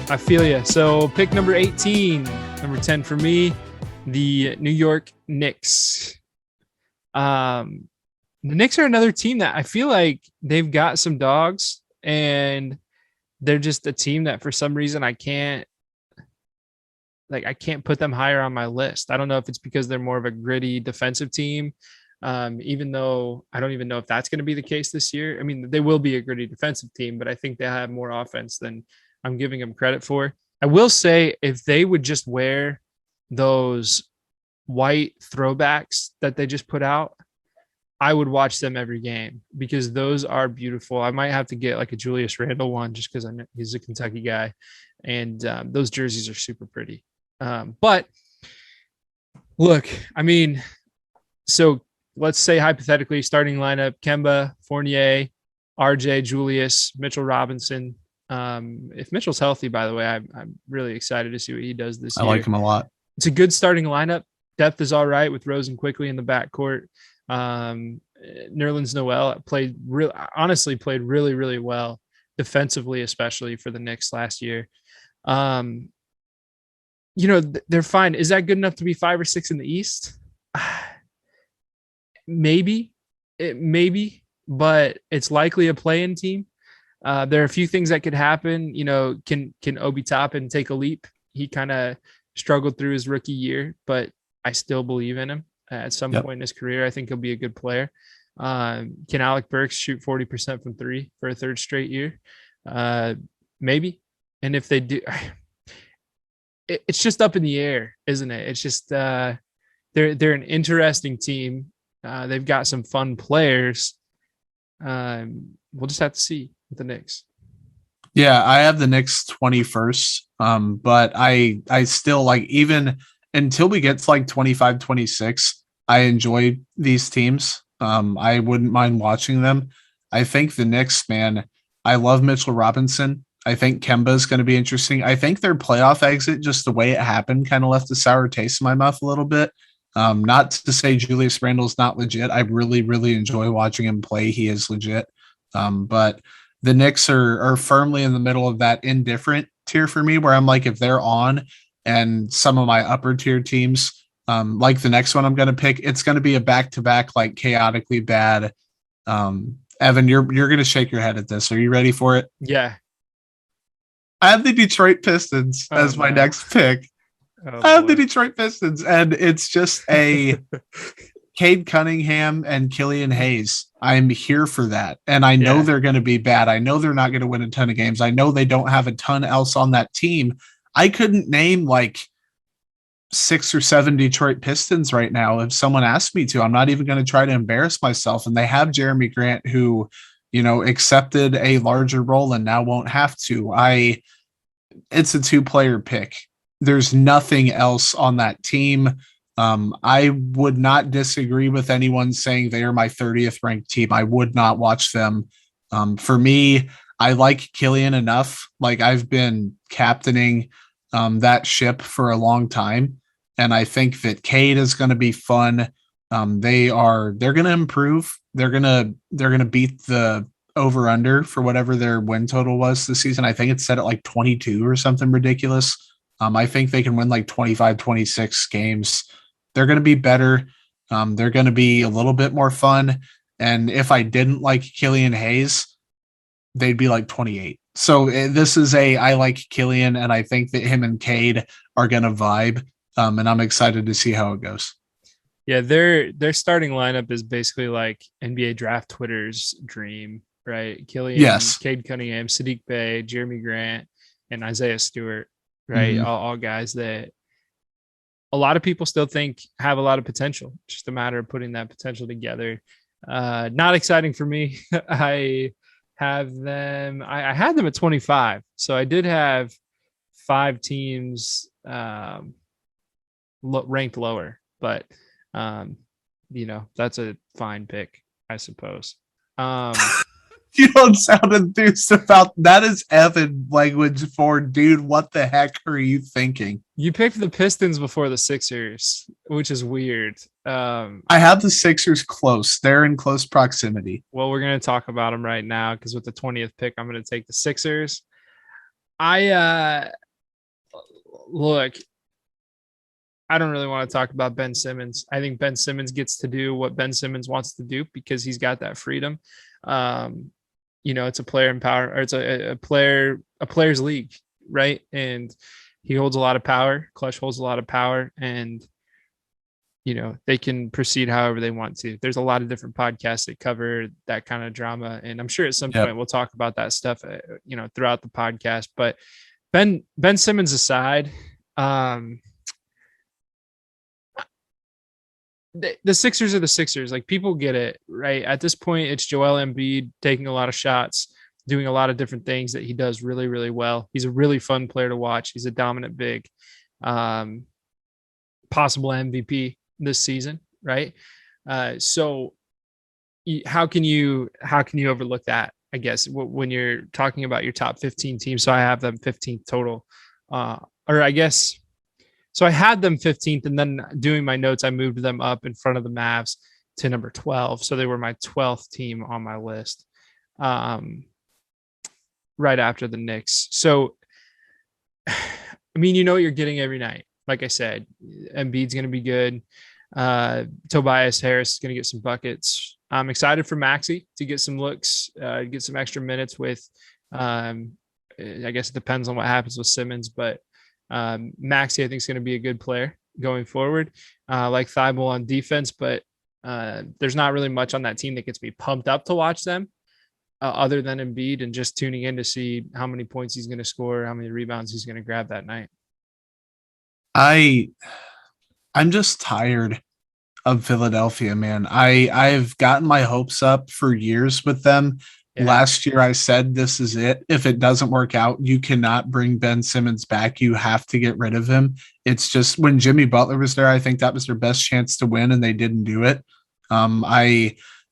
I feel you. So pick number 18, number 10 for me, the New York Knicks. The Knicks are another team that I feel like they've got some dogs, and they're just a team that for some reason I can't put them higher on my list. I don't know if it's because they're more of a gritty defensive team. Even though I don't even know if that's going to be the case this year. I mean, they will be a gritty defensive team, but I think they have more offense than I'm giving them credit for. I will say if they would just wear those white throwbacks that they just put out, I would watch them every game because those are beautiful. I might have to get like a Julius Randle one just because I know he's a Kentucky guy, and those jerseys are super pretty. But look, I mean, so let's say hypothetically starting lineup: Kemba, Fournier, RJ, Julius, Mitchell Robinson. If Mitchell's healthy, by the way, I'm really excited to see what he does this year. I like him a lot. It's a good starting lineup. Depth is all right with Rose and Quickly in the backcourt. Nerlens Noel played really, really well defensively, especially for the Knicks last year. They're fine. Is that good enough to be 5 or 6 in the East? Maybe, but it's likely a play-in team. There are a few things that could happen. Can Obi Toppin take a leap? He kind of struggled through his rookie year, but I still believe in him at some point in his career. I think he'll be a good player. Can Alec Burks shoot 40% from 3 for a third straight year? Maybe. And if they do, it's just up in the air, isn't it? It's just they're an interesting team. They've got some fun players. We'll just have to see with the Knicks. Yeah, I have the Knicks 21st. But I still like, even until we get to like 25, 26, I enjoy these teams. I wouldn't mind watching them. I think the Knicks, man, I love Mitchell Robinson. I think Kemba is going to be interesting. I think their playoff exit, just the way it happened, kind of left a sour taste in my mouth a little bit. Not to say Julius Randle's not legit. I really, really enjoy watching him play. He is legit. But the Knicks are firmly in the middle of that indifferent tier for me, where I'm like, if they're on, and some of my upper tier teams, like the next one I'm going to pick, it's going to be a back-to-back, like chaotically bad. Evan, you're going to shake your head at this. Are you ready for it? Yeah. I have the Detroit Pistons as my next pick. I have the Detroit Pistons, and it's just a Cade Cunningham and Killian Hayes. I'm here for that. And I know they're going to be bad. I know they're not going to win a ton of games. I know they don't have a ton else on that team. I couldn't name like 6 or 7 Detroit Pistons right now if someone asked me to. I'm not even going to try to embarrass myself. And they have Jeremy Grant, who, accepted a larger role and now won't have to. It's a 2-player pick. There's nothing else on that team. I would not disagree with anyone saying they are my 30th ranked team. I would not watch them. For me, I like Killian enough. Like, I've been captaining that ship for a long time, and I think that Cade is going to be fun. They're going to improve. They're going to beat the over under for whatever their win total was this season. I think it's set at like 22 or something ridiculous. I think they can win like 25, 26 games. They're going to be better. They're going to be a little bit more fun. And if I didn't like Killian Hayes, they'd be like 28. So this is I like Killian, and I think that him and Cade are going to vibe. And I'm excited to see how it goes. Yeah, their starting lineup is basically like NBA draft Twitter's dream, right? Killian, yes, Cade Cunningham, Sadiq Bey, Jeremy Grant, and Isaiah Stewart, right? Mm-hmm. All guys that a lot of people still think have a lot of potential. It's just a matter of putting that potential together. Not exciting for me. I have them. I had them at 25, so I did have 5 teams ranked lower, but that's a fine pick, I suppose. You don't sound enthused about that. Is Evan language for, dude, what the heck are you thinking? You picked the Pistons before the Sixers, which is weird. I have the Sixers close. They're in close proximity. Well, we're going to talk about them right now because with the 20th pick, I'm going to take the Sixers. Look, I don't really want to talk about Ben Simmons. I think Ben Simmons gets to do what Ben Simmons wants to do because he's got that freedom. It's a player empower, or it's a player's league, right? And he holds a lot of power. Clutch holds a lot of power, and they can proceed however they want to. There's a lot of different podcasts that cover that kind of drama, and I'm sure at some point we'll talk about that stuff, throughout the podcast. But Ben Simmons aside, the Sixers are the Sixers. Like, people get it, right? At this point, it's Joel Embiid taking a lot of shots, doing a lot of different things that he does really, really well. He's a really fun player to watch. He's a dominant big, possible MVP this season, right? So how can you overlook that, I guess, when you're talking about your top 15 teams? So I have them 15th total, so I had them 15th, and then doing my notes, I moved them up in front of the Mavs to number 12. So they were my 12th team on my list, right after the Knicks. So, I mean, what you're getting every night. Like I said, Embiid's going to be good. Tobias Harris is going to get some buckets. I'm excited for Maxey to get some looks, get some extra minutes with, I guess it depends on what happens with Simmons, but Maxey, I think, is going to be a good player going forward. Like Thibault on defense, but there's not really much on that team that gets me pumped up to watch them, other than Embiid and just tuning in to see how many points he's going to score, how many rebounds he's going to grab that night. I'm just tired of Philadelphia, man. I've gotten my hopes up for years with them. Yeah. Last year, I said, this is it. If it doesn't work out, you cannot bring Ben Simmons back. You have to get rid of him. It's just, when Jimmy Butler was there, I think that was their best chance to win, and they didn't do it. I'm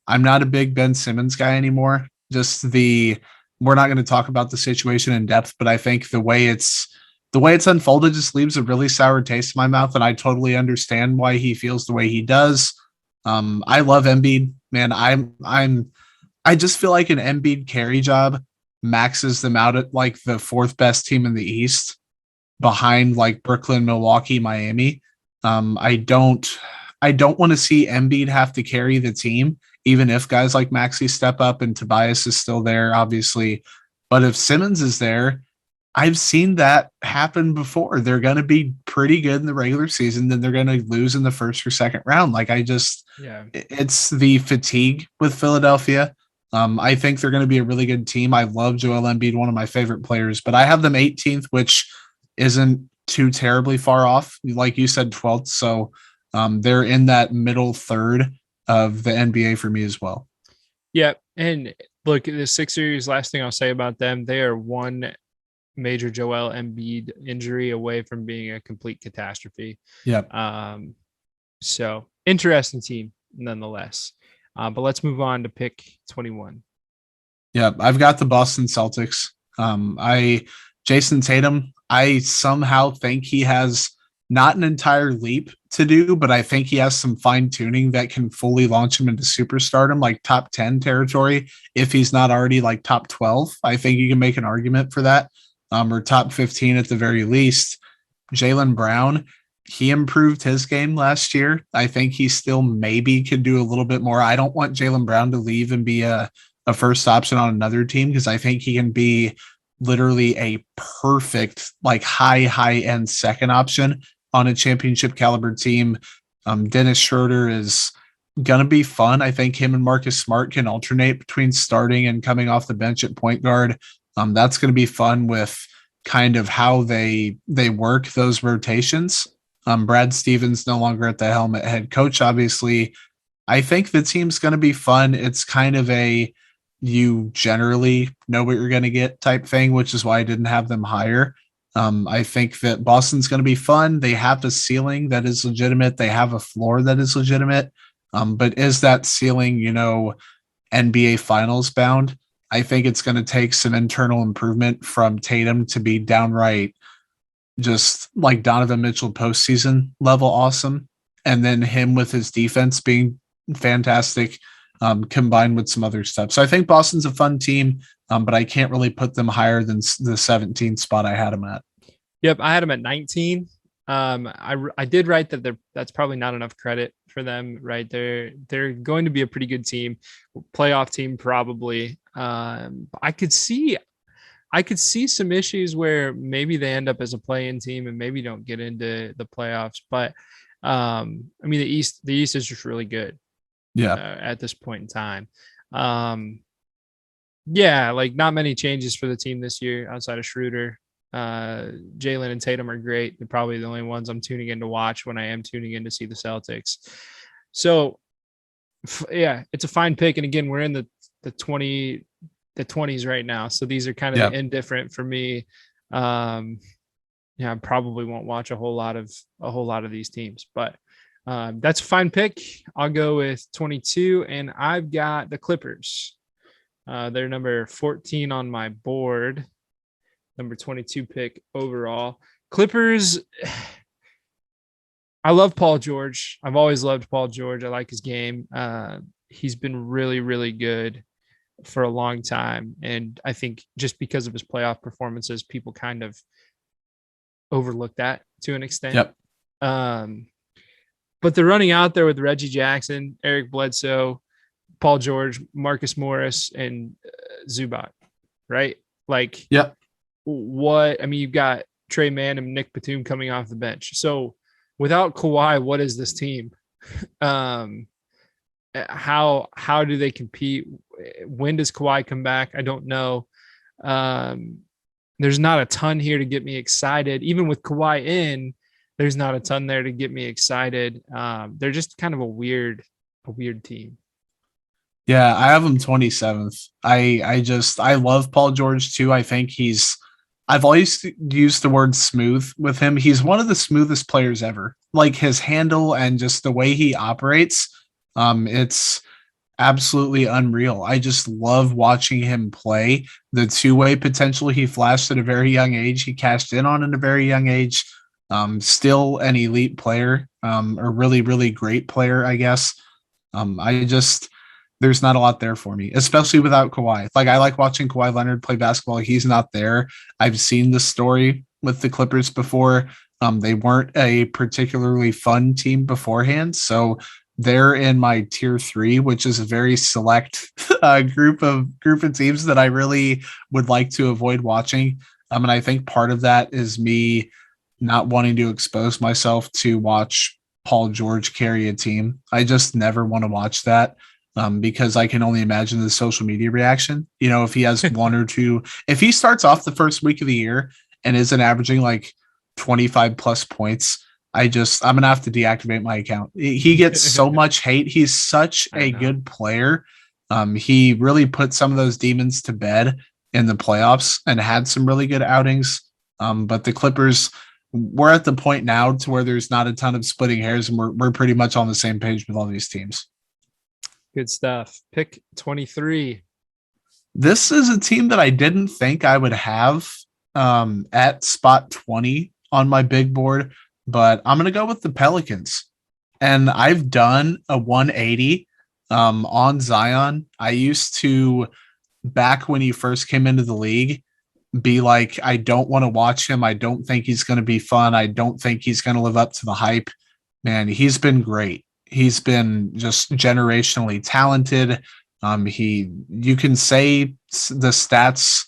not a big Ben Simmons guy anymore. We're not going to talk about the situation in depth, but I think the way it's unfolded just leaves a really sour taste in my mouth, and I totally understand why he feels the way he does. I love Embiid, man. I just feel like an Embiid carry job maxes them out at like the fourth best team in the East, behind like Brooklyn, Milwaukee, Miami. I don't want to see Embiid have to carry the team, even if guys like Maxey step up and Tobias is still there, obviously. But if Simmons is there, I've seen that happen before. They're going to be pretty good in the regular season, then they're going to lose in the first or second round. It's the fatigue with Philadelphia. I think they're going to be a really good team. I love Joel Embiid, one of my favorite players, but I have them 18th, which isn't too terribly far off. Like you said, 12th. So they're in that middle third of the NBA for me as well. Yeah. And look, the Sixers, last thing I'll say about them, they are one major Joel Embiid injury away from being a complete catastrophe. Yeah. So interesting team nonetheless. But let's move on to pick 21. Yeah, I've got the Boston Celtics. Jason Tatum, I somehow think he has not an entire leap to do, but I think he has some fine tuning that can fully launch him into superstardom, like top 10 territory. If he's not already like top 12, I think you can make an argument for that, or top 15 at the very least. Jaylen Brown, he improved his game last year. I think he still maybe could do a little bit more. I don't want Jaylen Brown to leave and be a first option on another team, because I think he can be literally a perfect, like high end second option on a championship caliber team. Dennis Schroeder is going to be fun. I think him and Marcus Smart can alternate between starting and coming off the bench at point guard. That's going to be fun with kind of how they work those rotations. Brad Stevens no longer at the helm at head coach, obviously. I think the team's going to be fun. It's kind of a, you generally know what you're going to get type thing, which is why I didn't have them higher. I think that Boston's going to be fun. They have a ceiling that is legitimate. They have a floor that is legitimate. But is that ceiling, NBA finals bound? I think it's going to take some internal improvement from Tatum to be downright just like Donovan Mitchell postseason level awesome. And then him with his defense being fantastic. combined with some other stuff. So I think Boston's a fun team, but I can't really put them higher than the 17th spot I had them at. Yep, I had them at 19. I did write that that's probably not enough credit for them, right? They're going to be a pretty good team, playoff team probably. I could see some issues where maybe they end up as a play-in team and maybe don't get into the playoffs. But I mean, the East is just really good. Yeah. At this point in time. Yeah, like not many changes for the team this year outside of Schroeder. Jalen and Tatum are great. They're probably the only ones I'm tuning in to watch when I am tuning in to see the Celtics. So yeah, it's a fine pick. And again, we're in the 20s right now. So these are kind of indifferent for me. Yeah, I probably won't watch a whole lot of these teams, but that's a fine pick. I'll go with 22, and I've got the Clippers. They're number 14 on my board, number 22 pick overall. Clippers, I love Paul George. I've always loved Paul George. I like his game. He's been really, really good for a long time. And I think just because of his playoff performances, people kind of overlook that to an extent. Yep. But they're running out there with Reggie Jackson, Eric Bledsoe, Paul George, Marcus Morris, and Zubac, right? Like, yep. What? I mean, you've got Trey Mann and Nick Batum coming off the bench. So without Kawhi, what is this team? How do they compete? When does Kawhi come back? I don't know. There's not a ton here to get me excited. Even with Kawhi in, there's not a ton there to get me excited. They're just kind of a weird team. Yeah, I have him 27th. I love Paul George too. I think I've always used the word smooth with him. He's one of the smoothest players ever. Like his handle and just the way he operates, it's absolutely unreal. I just love watching him play. The two-way potential he flashed at a very young age, he cashed in on at a very young age. Still an elite player, a really, really great player, I guess. There's not a lot there for me, especially without Kawhi. Like I like watching Kawhi Leonard play basketball. He's not there. I've seen the story with the Clippers before. They weren't a particularly fun team beforehand. So they're in my tier 3, which is a very select group of teams that I really would like to avoid watching. And I think part of that is me not wanting to expose myself to watch Paul George carry a team. I just never want to watch that. Because I can only imagine the social media reaction. You know, if he has one or two, if he starts off the first week of the year and isn't averaging like 25 plus points, I'm going to have to deactivate my account. He gets so much hate. He's such a good player. He really put some of those demons to bed in the playoffs and had some really good outings. But the Clippers, we're at the point now to where there's not a ton of splitting hairs, and we're pretty much on the same page with all these teams. Good stuff. Pick 23. This is a team that I didn't think I would have at spot 20 on my big board, but I'm going to go with the Pelicans. And I've done a 180 on Zion. I used to, back when he first came into the league, be like, I don't want to watch him. I don't think he's going to be fun. I don't think he's going to live up to the hype. Man, he's been great. He's been just generationally talented. You can say the stats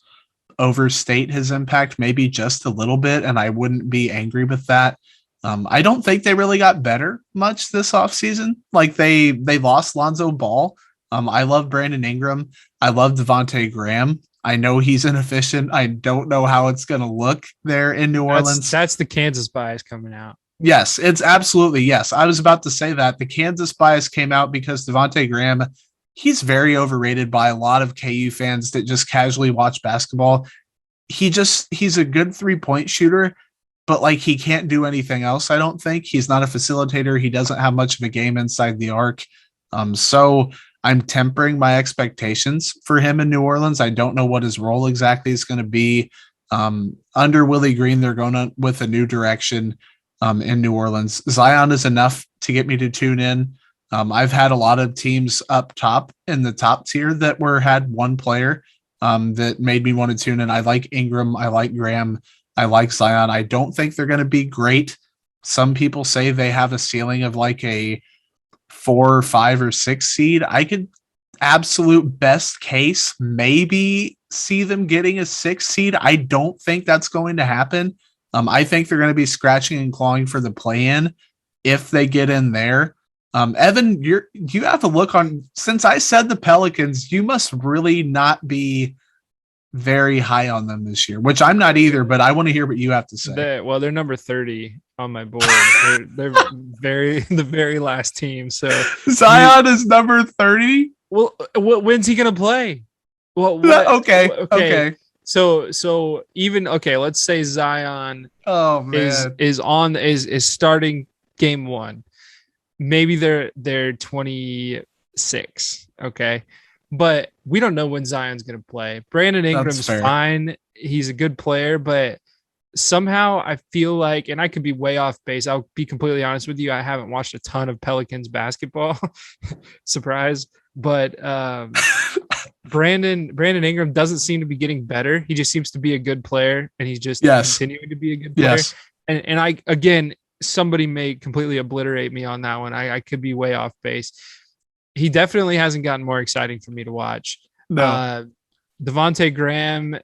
overstate his impact maybe just a little bit, and I wouldn't be angry with that. I don't think they really got better much this offseason. Like they lost Lonzo Ball. I love Brandon Ingram. I love Devontae Graham. I know he's inefficient. I don't know how it's going to look there in New Orleans. That's the Kansas bias coming out. Yes, it's absolutely yes. I was about to say that the Kansas bias came out because Devontae Graham, he's very overrated by a lot of KU fans that just casually watch basketball. He's a good 3-point shooter, but like he can't do anything else. I don't think he's not a facilitator. He doesn't have much of a game inside the arc. So I'm tempering my expectations for him in New Orleans. I don't know what his role exactly is going to be. Under Willie Green, they're going with a new direction. In New Orleans. Zion is enough to get me to tune in. I've had a lot of teams up top in the top tier that had one player that made me want to tune in. I like Ingram. I like Graham. I like Zion. I don't think they're going to be great. Some people say they have a ceiling of like a 4 or 5 or 6 seed. I could absolute best case maybe see them getting a 6 seed. I don't think that's going to happen. I think they're going to be scratching and clawing for the play-in if they get in there. Evan, you have a look on, since I said the Pelicans, you must really not be very high on them this year, which I'm not either, but I want to hear what you have to say. They're number 30 on my board. they're the very last team. So Zion is number 30. Well, when's he going to play? Well, okay. So even, let's say Zion is starting game 1. Maybe they're 26. Okay. But we don't know when Zion's going to play. Brandon Ingram's fine. He's a good player, but somehow I feel like, and I could be way off base. I'll be completely honest with you. I haven't watched a ton of Pelicans basketball. Surprise. But Brandon Ingram doesn't seem to be getting better. He just seems to be a good player, and he's just continuing to be a good player. Yes. And I, again, somebody may completely obliterate me on that one. I could be way off base. He definitely hasn't gotten more exciting for me to watch. No. Devontae Graham,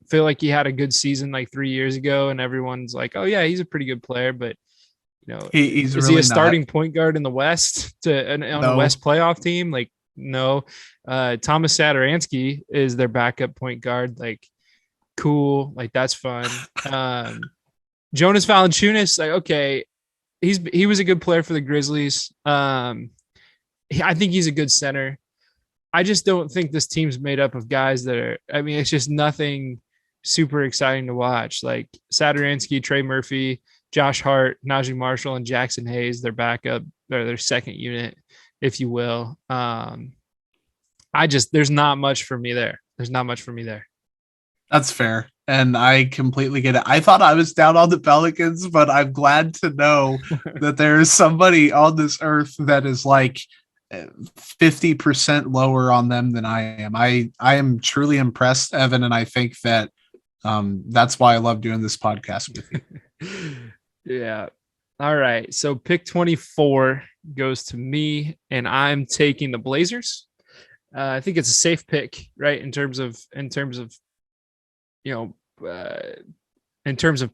feel like he had a good season like 3 years ago, and everyone's like, "Oh yeah, he's a pretty good player." But is really he a starting point guard in the West on a West playoff team? Like, no. Thomas Satoransky is their backup point guard. Like, cool. Like, that's fun. Jonas Valanciunas, like, okay, he was a good player for the Grizzlies. I think he's a good center. I just don't think this team's made up of guys that are, it's just nothing super exciting to watch. Like Satoransky, Trey Murphy, Josh Hart, Najee Marshall, and Jackson Hayes, their backup, or their second unit, if you will. There's not much for me there. That's fair. And I completely get it. I thought I was down on the Pelicans, but I'm glad to know that there is somebody on this earth that is like 50% lower on them than I am. I am truly impressed, Evan, and I think that that's why I love doing this podcast with you. Yeah. All right. So pick 24 goes to me, and I'm taking the Blazers. I think it's a safe pick, right? In terms of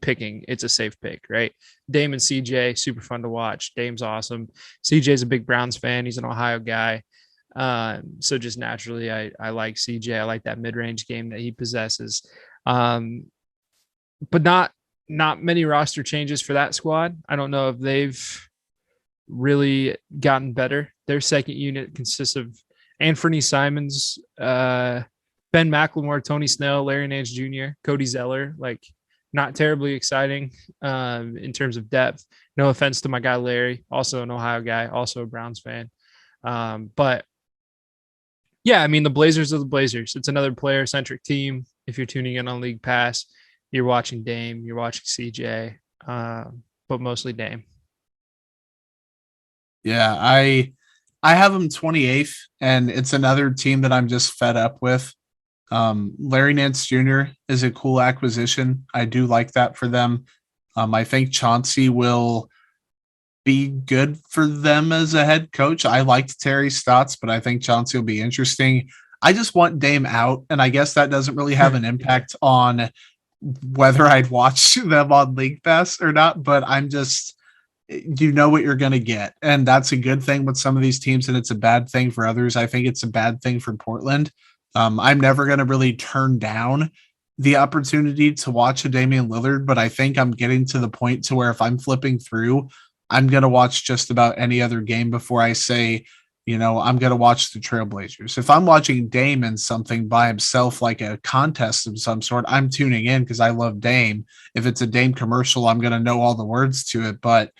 picking, it's a safe pick, right? Dame and CJ, super fun to watch. Dame's awesome. CJ's a big Browns fan. He's an Ohio guy. So just naturally, I like CJ. I like that mid-range game that he possesses. But not many roster changes for that squad. I don't know if they've really gotten better. Their second unit consists of Anthony Simons, Ben McLemore, Tony Snell, Larry Nance Jr., Cody Zeller. Like, not terribly exciting in terms of depth. No offense to my guy Larry, also an Ohio guy, also a Browns fan. But yeah, the Blazers are the Blazers. It's another player-centric team. If you're tuning in on League Pass, you're watching Dame, you're watching CJ, but mostly Dame. Yeah, I have them 28th, and it's another team that I'm just fed up with. Larry Nance Jr. is a cool acquisition. I do like that for them. I think Chauncey will be good for them as a head coach. I liked Terry Stotts, but I think Chauncey will be interesting. I just want Dame out, and I guess that doesn't really have an impact on whether I'd watch them on League Pass or not, but I'm just, you know what you're going to get. And that's a good thing with some of these teams, and it's a bad thing for others. I think it's a bad thing for Portland. I'm never going to really turn down the opportunity to watch a Damian Lillard, but I think I'm getting to the point to where if I'm flipping through, I'm going to watch just about any other game before I say, I'm going to watch the Trailblazers. If I'm watching Dame in something by himself, like a contest of some sort, I'm tuning in because I love Dame. If it's a Dame commercial, I'm going to know all the words to it. But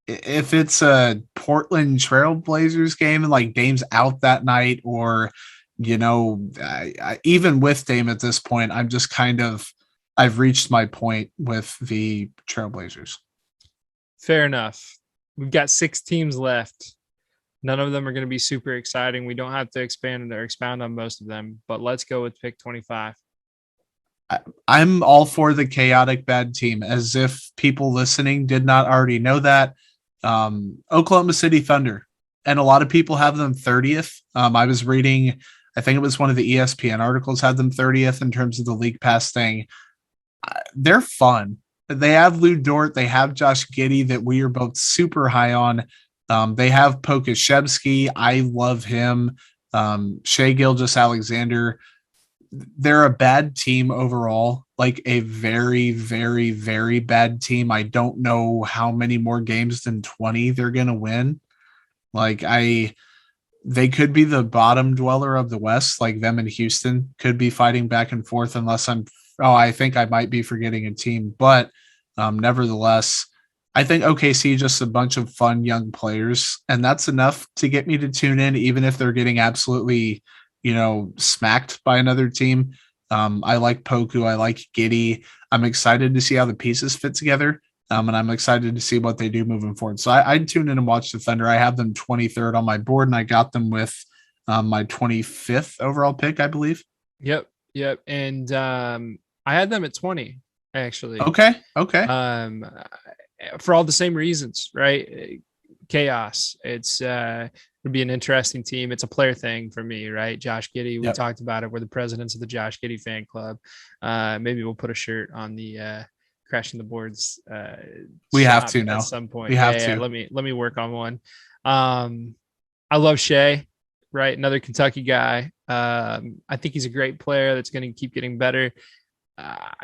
if it's a Portland Trailblazers game and like Dame's out that night, or even with Dame at this point, I'm just I've reached my point with the Trailblazers. Fair enough. We've got 6 teams left. None of them are going to be super exciting. We don't have to expand or expound on most of them, but let's go with pick 25. I'm all for the chaotic bad team, as if people listening did not already know that. Oklahoma City Thunder, and a lot of people have them 30th. I was reading, I think it was one of the ESPN articles had them 30th in terms of the league pass thing. They're fun. They have Lou Dort. They have Josh Giddey that we are both super high on. They have Pokashevsky. I love him. Shea Gilgeous-Alexander. They're a bad team overall, like a very, very, very bad team. I don't know how many more games than 20 they're going to win. They could be the bottom dweller of the West, like them and Houston could be fighting back and forth I think I might be forgetting a team, but nevertheless, I think OKC just a bunch of fun young players, and that's enough to get me to tune in, even if they're getting absolutely, smacked by another team. I like Poku. I like Giddey. I'm excited to see how the pieces fit together. And I'm excited to see what they do moving forward. So I'd tune in and watch the Thunder. I have them 23rd on my board, and I got them with my 25th overall pick, I believe. Yep. And I had them at 20, actually. Okay. For all the same reasons, right? Chaos. It'd be an interesting team. It's a player thing for me, right? Josh Giddey. We talked about it. We're the presidents of the Josh Giddey fan club. Maybe we'll put a shirt on the Crashing the Boards. We have to now at some point. We have to. Let me work on one. I love Shea, right? Another Kentucky guy. I think he's a great player that's going to keep getting better.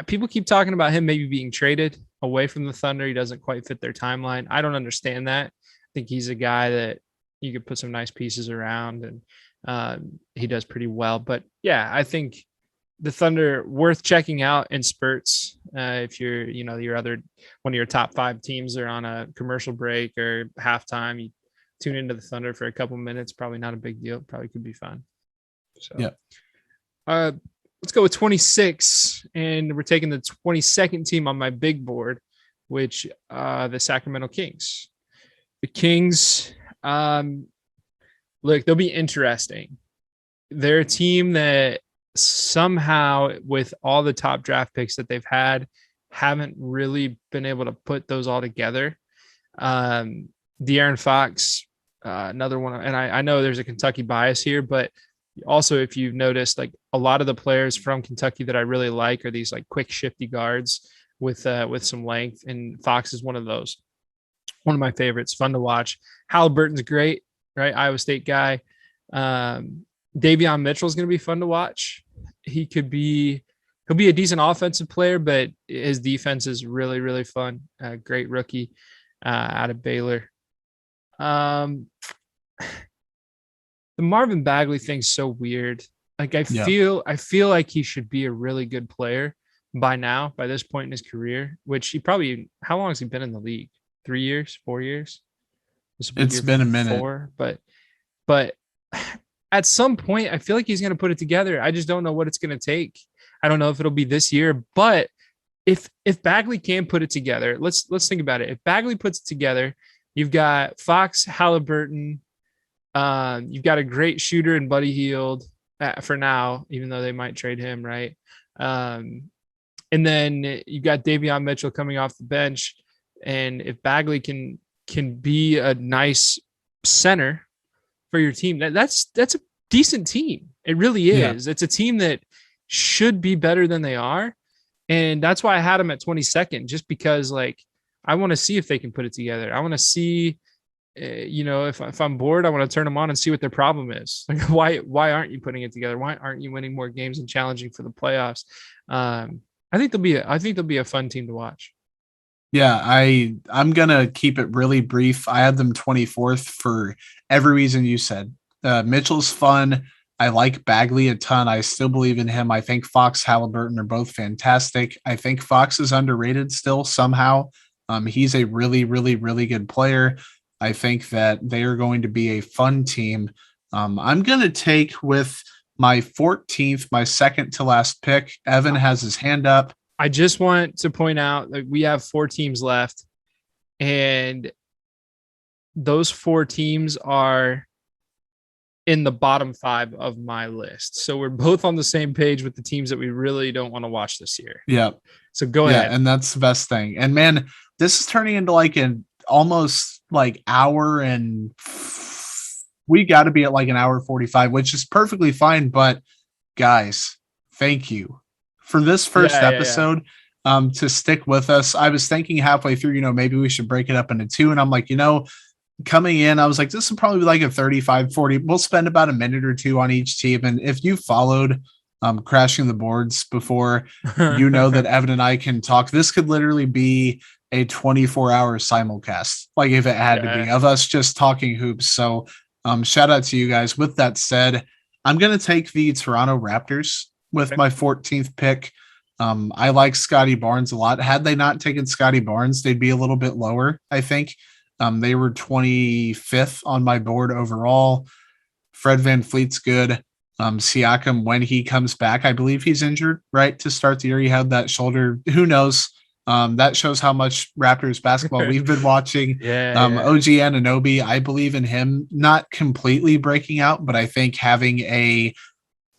People keep talking about him maybe being traded away from the Thunder. He doesn't quite fit their timeline. I don't understand that. I think he's a guy that you could put some nice pieces around, and he does pretty well. But yeah, I think the Thunder worth checking out in spurts. If you're, your other one of your top 5 teams are on a commercial break or halftime, you tune into the Thunder for a couple minutes. Probably not a big deal. Probably could be fun. So yeah. Let's go with 26, and we're taking the 22nd team on my big board, which the Sacramento Kings. The Kings, look, they'll be interesting. They're a team that somehow, with all the top draft picks that they've had, haven't really been able to put those all together. De'Aaron Fox, another one, and I know there's a Kentucky bias here, but also, if you've noticed, like a lot of the players from Kentucky that I really like are these like quick, shifty guards with some length, and Fox is one of those. One of my favorites, fun to watch. Halliburton's great, right? Iowa State guy. Davion Mitchell is going to be fun to watch. He'll be a decent offensive player, but his defense is really, really fun. Great rookie out of Baylor. The Marvin Bagley thing's so weird. Like I feel like he should be a really good player by now, by this point in his career, which how long has he been in the league? 3 years, 4 years? It's been a minute. 4, but at some point I feel like he's going to put it together. I just don't know what it's going to take. I don't know if it'll be this year, but if Bagley can put it together, let's think about it. If Bagley puts it together, you've got Fox, Halliburton, you've got a great shooter in Buddy Hield for now, even though they might trade him, right? And then you've got Davion Mitchell coming off the bench. And if Bagley can be a nice center for your team, that's a decent team. It really is. Yeah. It's a team that should be better than they are. And that's why I had them at 22nd, just because like I want to see if they can put it together. I want to see, if I'm bored, I want to turn them on and see what their problem is. Like, why aren't you putting it together? Why aren't you winning more games and challenging for the playoffs? I think they'll be a fun team to watch. Yeah, I'm gonna keep it really brief. I had them 24th for every reason you said. Mitchell's fun. I like Bagley a ton. I still believe in him. I think Fox, Halliburton are both fantastic. I think Fox is underrated still somehow. He's a really, really, really good player. I think that they are going to be a fun team. I'm going to take with my 14th, my second to last pick. Evan has his hand up. I just want to point out that we have 4 teams left, and those 4 teams are in the bottom 5 of my list. So we're both on the same page with the teams that we really don't want to watch this year. Yeah. So go Yeah, ahead. and that's the best thing. And man, this is turning into like an almost like hour, and we got to be at like an hour 45, which is perfectly fine. But guys, thank you for this first episode. To stick with us. I was thinking halfway through, maybe we should break it up into 2. And I'm like, coming in, I was like, this will probably be like a 35-40. We'll spend about a minute or 2 on each team. And if you followed Crashing the Boards before, that Evan and I can talk. This could literally be a 24-hour simulcast, like if it had to be, of us just talking hoops. So shout out to you guys. With that said, I'm going to take the Toronto Raptors with my 14th pick. I like Scotty Barnes a lot. Had they not taken Scotty Barnes, they'd be a little bit lower, I think. They were 25th on my board overall. Fred VanVleet's good. Siakam, when he comes back, I believe he's injured, right? To start the year, he had that shoulder. Who knows? That shows how much Raptors basketball we've been watching. OG Anunoby, I believe in him, not completely breaking out, but I think having a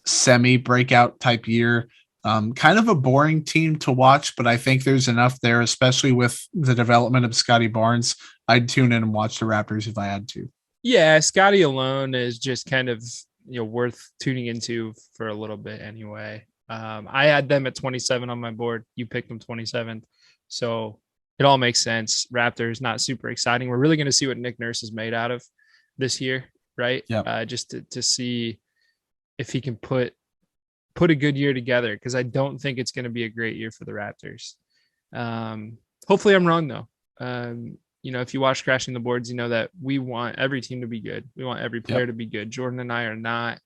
semi-breakout type year. Kind of a boring team to watch, but I think there's enough there, especially with the development of Scotty Barnes. I'd tune in and watch the Raptors if I had to. Yeah, Scotty alone is just kind of worth tuning into for a little bit anyway. I had them at 27 on my board. You picked them 27th, so it all makes sense. Raptors not super exciting. We're really going to see what Nick Nurse is made out of this year, right? Yeah. Just to see if he can put a good year together, because I don't think it's going to be a great year for the Raptors. Hopefully I'm wrong though. If you watch Crashing the Boards, that we want every team to be good. We want every player to be good. Jordan and I are not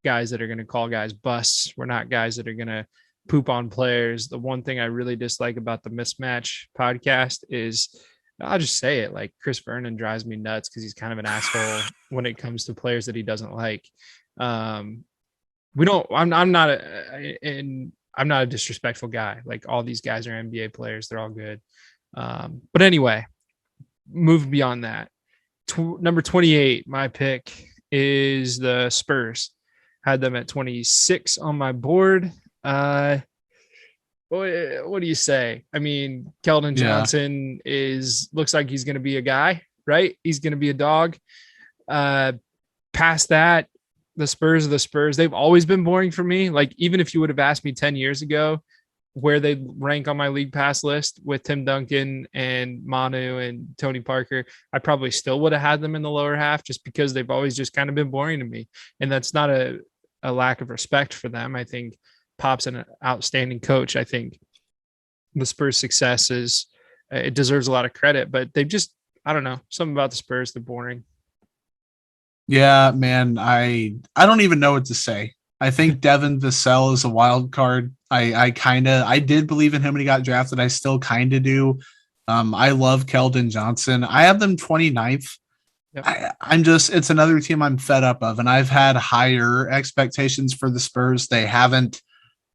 guys that are going to call guys busts. We're not guys that are going to poop on players. The one thing I really dislike about the Mismatch podcast is, I'll just say it, like Chris Vernon drives me nuts because he's kind of an asshole when it comes to players that he doesn't like. I'm not a disrespectful guy. Like, all these guys are NBA players. They're all good. But anyway, move beyond that. Number 28, my pick is the Spurs. Had them at 26 on my board. What do you say? I mean, Keldon Johnson looks like he's going to be a guy, right? He's going to be a dog. Past that, the Spurs are the Spurs. They've always been boring for me. Like, even if you would have asked me 10 years ago where they rank on my league pass list with Tim Duncan and Manu and Tony Parker, I probably still would have had them in the lower half, just because they've always just kind of been boring to me. And that's not a lack of respect for them. I think Pop's an outstanding coach. I think the Spurs' success it deserves a lot of credit, but they've just, I don't know, something about the Spurs, they're boring. Yeah, man, I don't even know what to say. I think Devin Vassell is a wild card. I did believe in him when he got drafted. I still kind of do. I love Keldon Johnson. I have them 29th. Yep. It's another team I'm fed up of, and I've had higher expectations for the Spurs. They haven't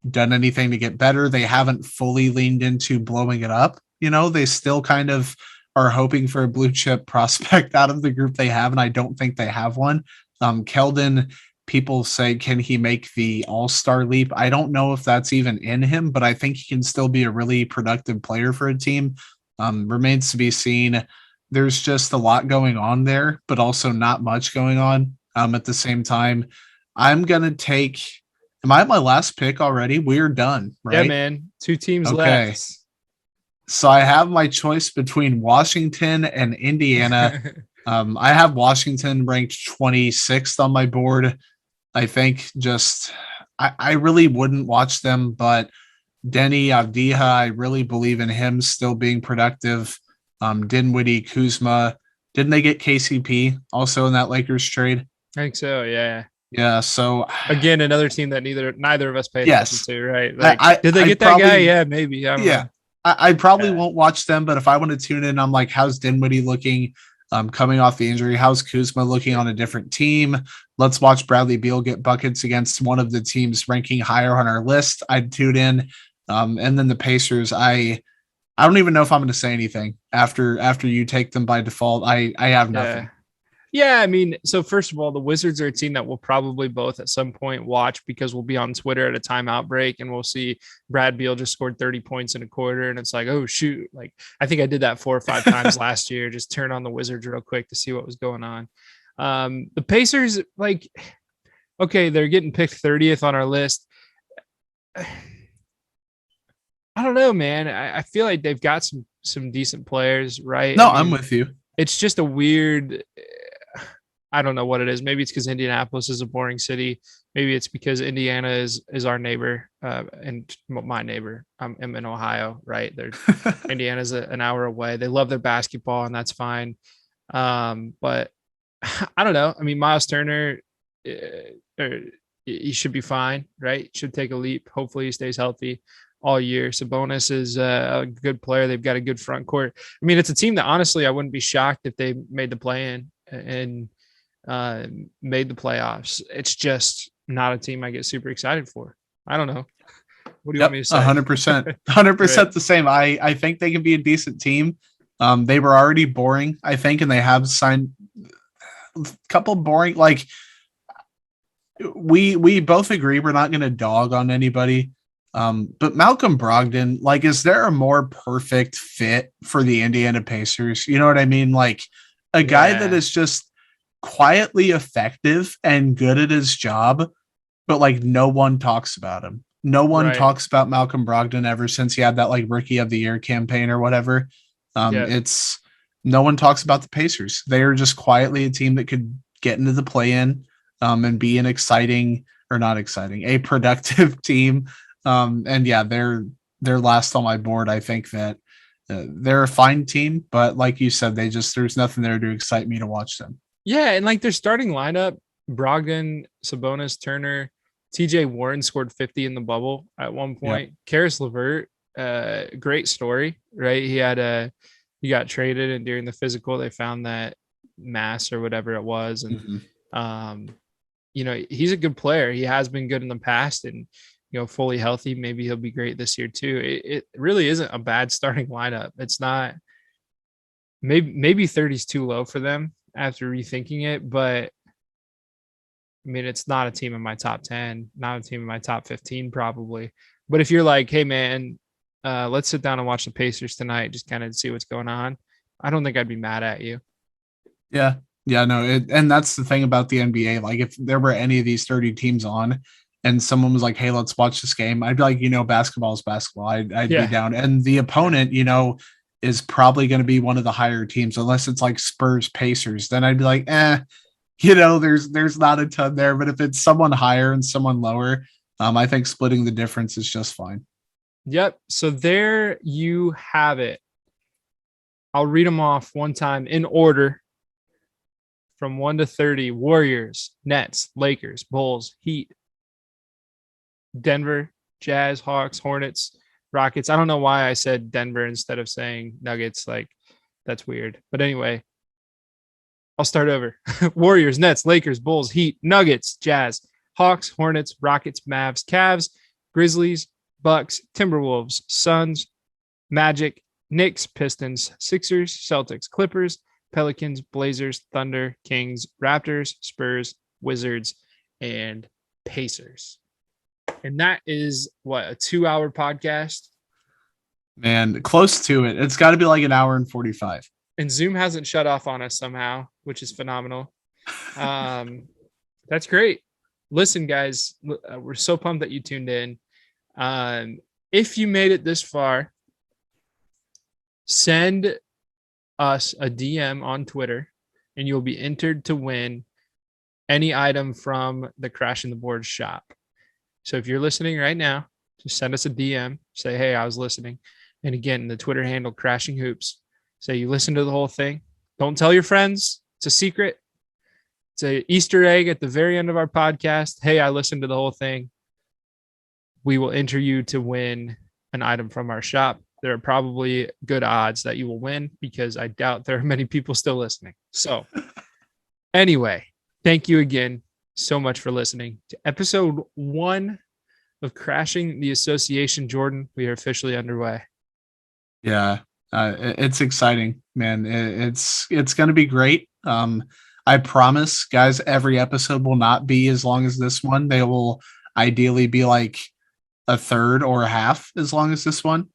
done anything to get better. They haven't fully leaned into blowing it up. They still kind of are hoping for a blue chip prospect out of the group they have, and I don't think they have one. Keldon, people say, can he make the all-star leap? I don't know if that's even in him, but I think he can still be a really productive player for a team. Remains to be seen. There's just a lot going on there, but also not much going on at the same time. I'm going to take, am I at my last pick already? We're done, right? Yeah, man. 2 teams left. So I have my choice between Washington and Indiana. I have Washington ranked 26th on my board. I think I really wouldn't watch them, but Denny Avdija, I really believe in him still being productive. Dinwiddie, Kuzma. Didn't they get KCP also in that Lakers trade? I think so, yeah. Yeah, so again, another team that neither of us paid attention to, right? Like, did they get that guy? Yeah, maybe. I don't know. I probably won't watch them, but if I want to tune in, I'm like, how's Dinwiddie looking coming off the injury? How's Kuzma looking on a different team? Let's watch Bradley Beal get buckets against one of the teams ranking higher on our list. I'd tune in. And then the Pacers, I I don't even know if I'm going to say anything after you take them by default. I have nothing. Yeah, I mean, so first of all, the Wizards are a team that we'll probably both at some point watch because we'll be on Twitter at a timeout break and we'll see Brad Beal just scored 30 points in a quarter. And it's like, oh, shoot. Like, I think I did that 4 or 5 times last year. Just turn on the Wizards real quick to see what was going on. The Pacers, like, okay, they're getting picked 30th on our list. I don't know, man. I feel like they've got some decent players, right? No, I mean, I'm with you. It's just a weird, I don't know what it is. Maybe it's because Indianapolis is a boring city. Maybe it's because Indiana is our neighbor and my neighbor. I'm in Ohio, right? Indiana's an hour away. They love their basketball, and that's fine. But I don't know. I mean, Miles Turner, he should be fine, right? Should take a leap. Hopefully, he stays healthy all year. Sabonis is a good player. They've got a good front court. I mean, it's a team that honestly I wouldn't be shocked if they made the play-in and made the playoffs. It's just not a team I get super excited for. I don't know. What do you want me to say? 100%. 100% the same. I think they can be a decent team. They were already boring, I think, and they have signed a couple boring, like we both agree we're not going to dog on anybody. But Malcolm Brogdon, like, is there a more perfect fit for the Indiana Pacers? You know what I mean? Like a guy that is just quietly effective and good at his job, but like no one talks about him. No one talks about Malcolm Brogdon ever since he had that like Rookie of the Year campaign or whatever. It's no one talks about the Pacers. They are just quietly a team that could get into the play-in and be an a productive team. And yeah, they're last on my board. I think that they're a fine team, but like you said, there's nothing there to excite me to watch them. Yeah, and like their starting lineup, Brogdon, Sabonis, Turner, TJ Warren scored 50 in the bubble at one point. Karis LeVert, great story, right? He got traded, and during the physical, they found that mass or whatever it was, and he's a good player. He has been good in the past, and fully healthy, maybe he'll be great this year too. It really isn't a bad starting lineup. It's not. Maybe 30 is too low for them after rethinking it, but I mean, it's not a team in my top 10, not a team in my top 15 probably. But if you're like, hey man, let's sit down and watch the Pacers tonight, just kind of see what's going on, I don't think I'd be mad at you. Yeah, no, and that's the thing about the NBA. Like if there were any of these 30 teams on and someone was like, hey, let's watch this game, I'd be like, basketball is basketball. I'd be down. And the opponent, is probably going to be one of the higher teams, unless it's like Spurs Pacers. Then I'd be like, there's not a ton there. But if it's someone higher and someone lower, I think splitting the difference is just fine. Yep. So there you have it. I'll read them off one time in order from 1 to 30. Warriors, Nets, Lakers, Bulls, Heat, Denver, Jazz, Hawks, Hornets, Rockets. I don't know why I said Denver instead of saying Nuggets. Like, that's weird. But anyway, I'll start over. Warriors, Nets, Lakers, Bulls, Heat, Nuggets, Jazz, Hawks, Hornets, Rockets, Mavs, Cavs, Grizzlies, Bucks, Timberwolves, Suns, Magic, Knicks, Pistons, Sixers, Celtics, Clippers, Pelicans, Blazers, Thunder, Kings, Raptors, Spurs, Wizards, and Pacers. And that is what, a 2-hour podcast? Man, close to it. It's got to be like an hour and 45. And Zoom hasn't shut off on us somehow, which is phenomenal. That's great. Listen, guys, we're so pumped that you tuned in. If you made it this far, send us a DM on Twitter, and you'll be entered to win any item from the Crashing the Boards shop. So if you're listening right now, just send us a DM. Say, hey, I was listening. And again, the Twitter handle, Crashing Hoops. Say you listened to the whole thing. Don't tell your friends. It's a secret. It's an Easter egg at the very end of our podcast. Hey, I listened to the whole thing. We will enter you to win an item from our shop. There are probably good odds that you will win because I doubt there are many people still listening. So anyway, thank you again so much for listening to episode 1 of Crashing the Association. Jordan, we are officially underway. Yeah, it's exciting, man. It's going to be great. I promise, guys, every episode will not be as long as this one. They will ideally be like a third or a half as long as this one.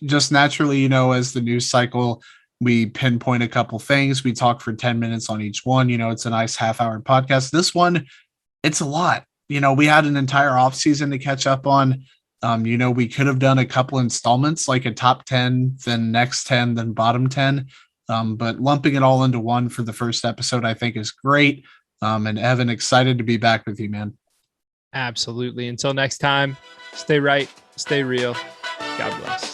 Just naturally, as the news cycle, we pinpoint a couple things. We talk for 10 minutes on each one. It's a nice half-hour podcast. This one, it's a lot. We had an entire off season to catch up on. We could have done a couple installments, like a top 10, then next 10, then bottom 10. But lumping it all into one for the first episode, I think is great. And Evan, excited to be back with you, man. Absolutely. Until next time, stay right, stay real. God bless.